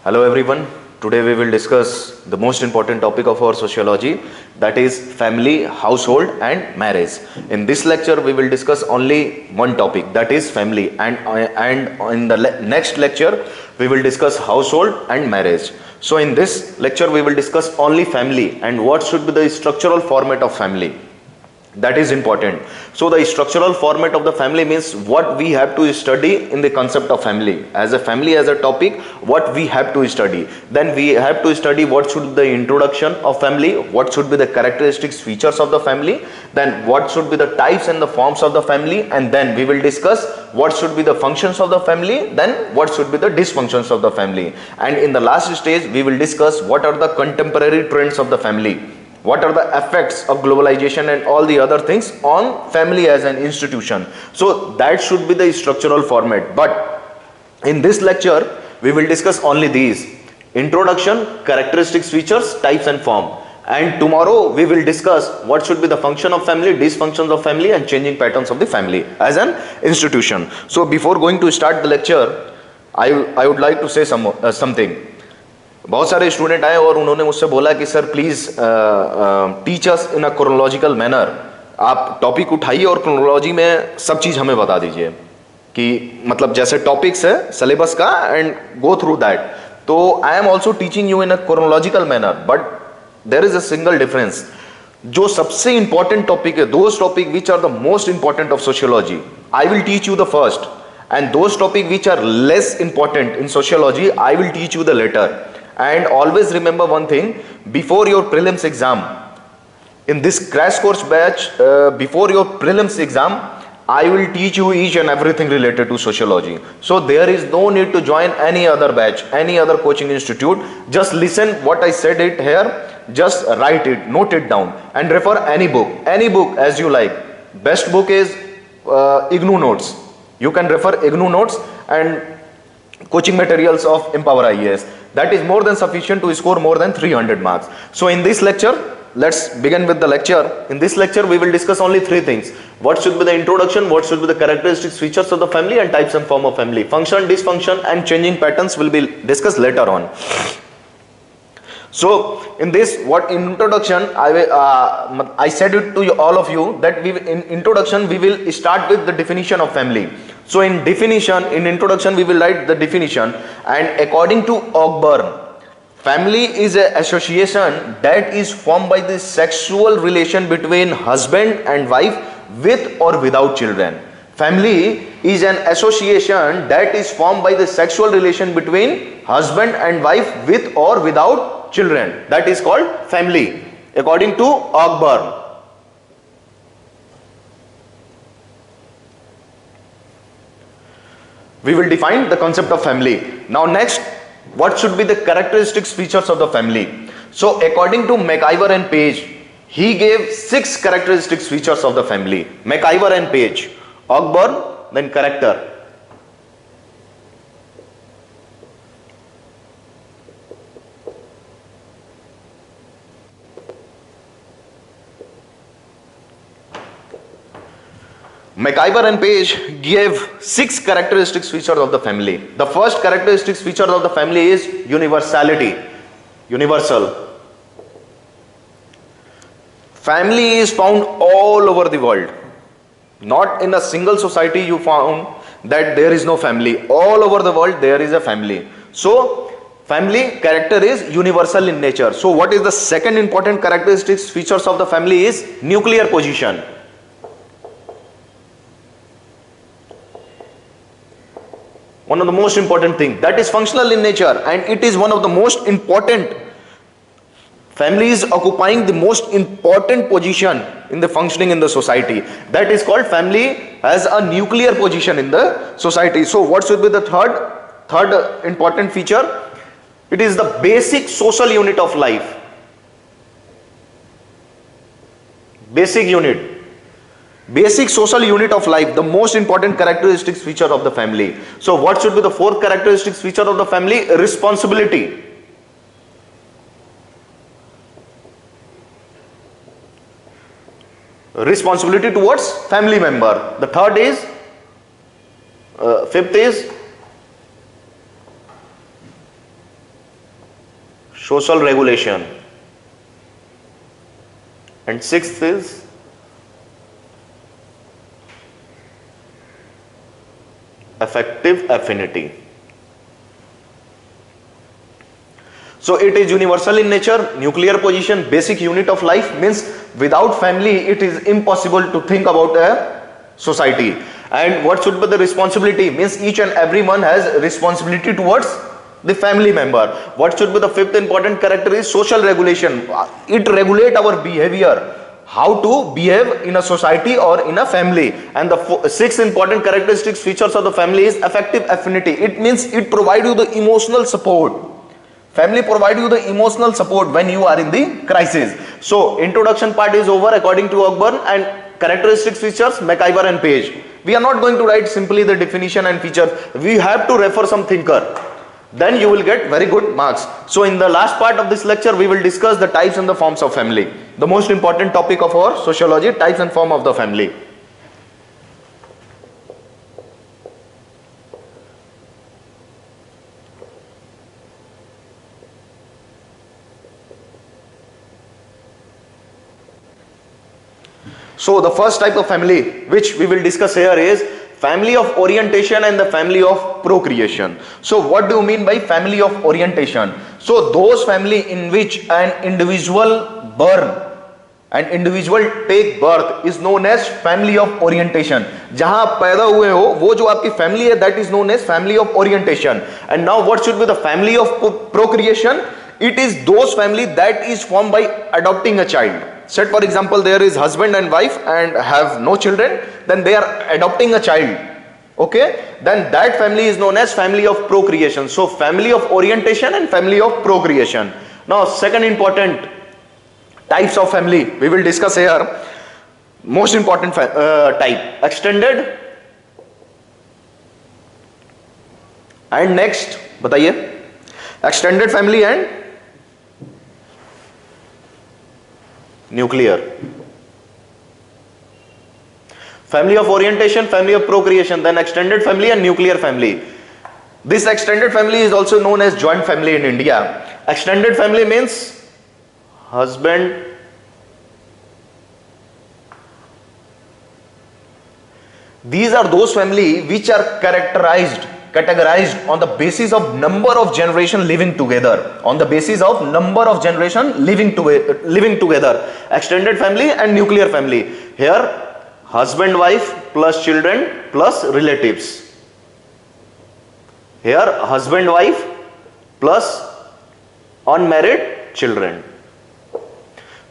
Hello everyone. Today we will discuss the most important topic of our sociology, that is family, household and marriage. In this lecture we will discuss only one topic, that is family, and in the next lecture we will discuss household and marriage. So in this lecture we will discuss only family and what should be the structural format of family. That is important. So the structural format of the family means what we have to study in the concept of family. As a family, as a topic, what we have to study. Then we have to study what should be the introduction of family, what should be the characteristics, features of the family, then what should be the types and the forms of the family, and then we will discuss what should be the functions of the family, then what should be the dysfunctions of the family. And in the last stage, we will discuss what are the contemporary trends of the family. What are the effects of globalization and all the other things on family as an institution. So that should be the structural format. But in this lecture, we will discuss only these: introduction, characteristics, features, types and form. And tomorrow we will discuss what should be the function of family, dysfunctions of family and changing patterns of the family as an institution. So before going to start the lecture, I would like to say something. बहुत सारे student आए और उन्होंने मुझसे बोला कि sir please teach us in a chronological manner. आप topic उठाइए और क्रोनोलॉजी में सब चीज हमें बता दीजिए कि मतलब जैसे टॉपिक्स है सिलेबस का एंड गो थ्रू दैट. तो I am also teaching you in a chronological manner, but there is a single difference. जो सबसे इंपॉर्टेंट टॉपिक है, those topic which are the most important of sociology, I will teach you the first, and those topic which are less important in sociology I will teach you the later. And always remember one thing, before your prelims exam, in this crash course batch, before your prelims exam, I will teach you each and everything related to sociology. So there is no need to join any other batch, any other coaching institute. Just listen what I said it here, just write it, note it down and refer any book as you like. Best book is IGNOU notes. You can refer IGNOU notes and coaching materials of Empower IAS. That is more than sufficient to score more than 300 marks. So in this lecture, let's begin with the lecture. In this lecture, we will discuss only three things. What should be the introduction, what should be the characteristics, features of the family and types and form of family. Function, dysfunction and changing patterns will be discussed later on. So in this, what introduction, I said it to all of you that in introduction we will start with the definition of family. So in introduction we will write the definition, and according to Ogburn, family is an association that is formed by the sexual relation between husband and wife with or without children. Family is an association that is formed by the sexual relation between husband and wife with or without children. That is called family according to Ogburn. We will define the concept of family. Now next, what should be the characteristics, features of the family? So according to McIver and Page, he gave 6 characteristics, features of the family. McIver and Page, Ogburn, then character. McIver and Page gave 6 characteristics, features of the family. The first characteristics, feature of the family is universality. Universal. Family is found all over the world. Not in a single society you found that there is no family. All over the world there is a family. So family character is universal in nature. So what is the second important characteristics, features of the family is nuclear position. One of the most important thing, that is functional in nature, and it is one of the most important. Family is occupying the most important position in the functioning in the society. That is called family has a nuclear position in the society. So what should be the third important feature? It is the basic social unit of life. Basic social unit of life, the most important characteristics, feature of the family. So what should be the fourth characteristics, feature of the family? Responsibility. Responsibility towards family member. The third is, fifth is social regulation, and sixth is affective affinity. So it is universal in nature, nuclear position, basic unit of life, means without family it is impossible to think about a society. And what should be the responsibility, means each and every one has responsibility towards the family member. What should be the fifth important character is social regulation. It regulate our behavior, how to behave in a society or in a family. And the sixth important characteristics features of the family is affective affinity. It means it provide you the emotional support. Family provide you the emotional support when you are in the crisis. So introduction part is over according to Ogburn, and characteristics features McIver and Page. We are not going to write simply the definition and features. We have to refer some thinker. Then you will get very good marks. So in the last part of this lecture, we will discuss the types and the forms of family. The most important topic of our sociology, types and form of the family. So the first type of family which we will discuss here is family of orientation and the family of procreation. So what do you mean by family of orientation? So those family in which an individual take birth is known as family of orientation. जहां आप पैदा हुए हो वो जो आपकी family है, that is known as family of orientation. And now what should be the family of procreation? It is those family that is formed by adopting a child. Say for example there is husband and wife and have no children, then they are adopting a child. Okay, then that family is known as family of procreation. So family of orientation and family of procreation. Now second important types of family we will discuss here. Most important type, extended, and next बताइए, extended family and nuclear. Family of orientation, family of procreation, then extended family and nuclear family. This extended family is also known as joint family in India. Extended family means husband, these are those family which are categorized on the basis of number of generation living together. On the basis of number of generation living together. Extended family and nuclear family. Here husband, wife plus children plus relatives. Here husband, wife plus unmarried children.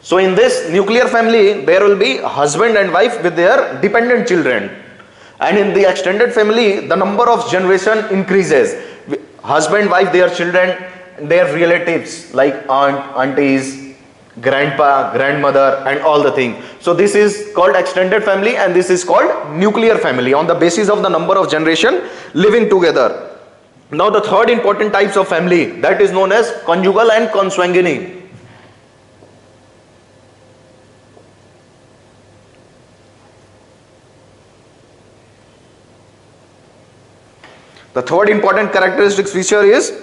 So in this nuclear family there will be husband and wife with their dependent children. And in the extended family, the number of generation increases. Husband, wife, their children, their relatives like aunt, aunties, grandpa, grandmother, and all the things. So this is called extended family, and this is called nuclear family on the basis of the number of generation living together. Now the third important types of family, that is known as conjugal and consanguine. The third important characteristics feature is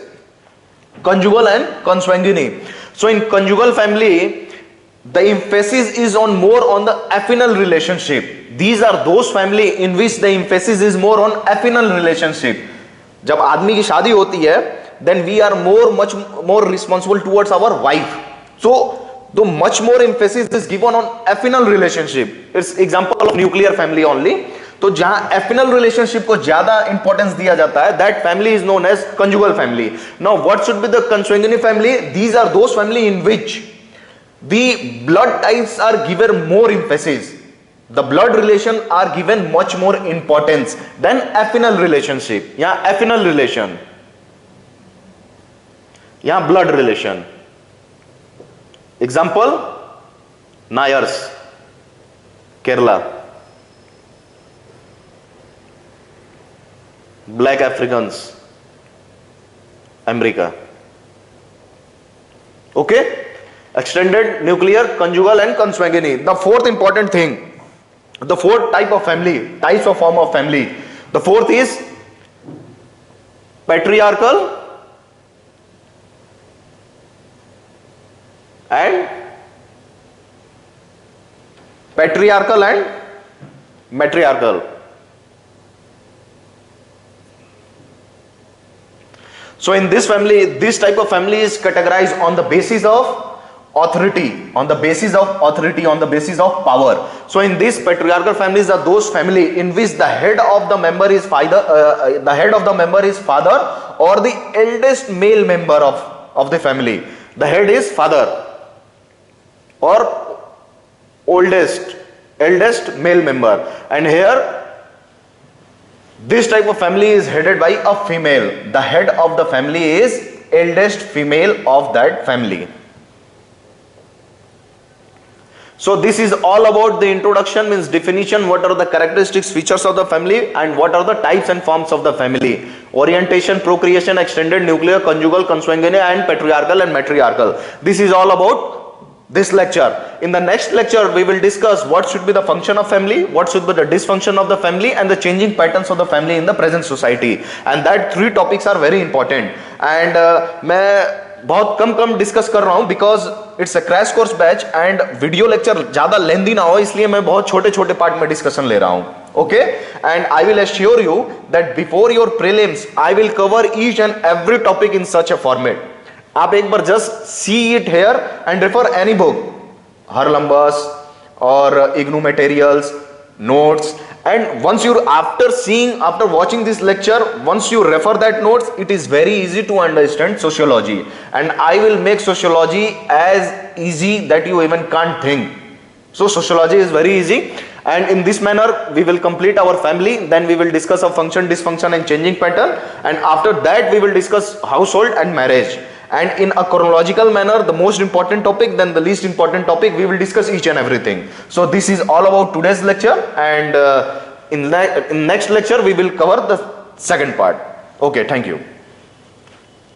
conjugal and consanguine. So in conjugal family, the emphasis is more on the affinal relationship. These are those family in which the emphasis is more on affinal relationship. जब आदमी की शादी होती है, then we are much more responsible towards our wife. So the much more emphasis is given on affinal relationship. It's example of nuclear family only. तो जहां एफिनल relationship को ज्यादा इंपॉर्टेंस दिया जाता है, that family is known as conjugal family. Now what should be the consanguine family? These are those family in which the blood types are given more emphasis. The blood relation are given much more importance than affinal relationship. यहां affinal relation, यहां blood relation. Example Nairs, Kerala. Black Africans, America. Okay, extended, nuclear, conjugal and consanguine. The fourth important thing, the fourth type of family, types of form of family. The fourth is patriarchal and patriarchal and matriarchal. So in this family, this type of family is categorized on the basis of authority, on the basis of authority, on the basis of power. So in these patriarchal families are those family in which the head of the member is father, or the eldest male member of the family. The head is father or eldest male member, and here this type of family is headed by a female. The head of the family is eldest female of that family. So this is all about the introduction, means definition, what are the characteristics, features of the family, and what are the types and forms of the family. Orientation, procreation, extended, nuclear, conjugal, consanguineal, and patriarchal and matriarchal. This is all about this lecture. In the next lecture, we will discuss what should be the function of family, what should be the dysfunction of the family, and the changing patterns of the family in the present society. And that 3 topics are very important. And मैं बहुत कम discuss कर रहा हूं because it's a crash course batch and video lecture ज्यादा लेंदी ना हो, इसलिए मैं बहुत छोटे पार्ट में डिस्कशन ले रहा हूं. Okay, and I will assure you that before your prelims I will cover each and every topic in such a format. आप एक बार just see it here and refer any book, Haralambos और IGNOU materials, notes, and once you after watching this lecture, once you refer that notes, it is very easy to understand sociology, and I will make sociology as easy that you even can't think. So sociology is very easy, and in this manner we will complete our family. Then we will discuss of function, dysfunction, and changing pattern, and after that we will discuss household and marriage. And in a chronological manner, the most important topic, then the least important topic, we will discuss each and everything. So this is all about today's lecture, and in next lecture we will cover the second part. Okay, thank you.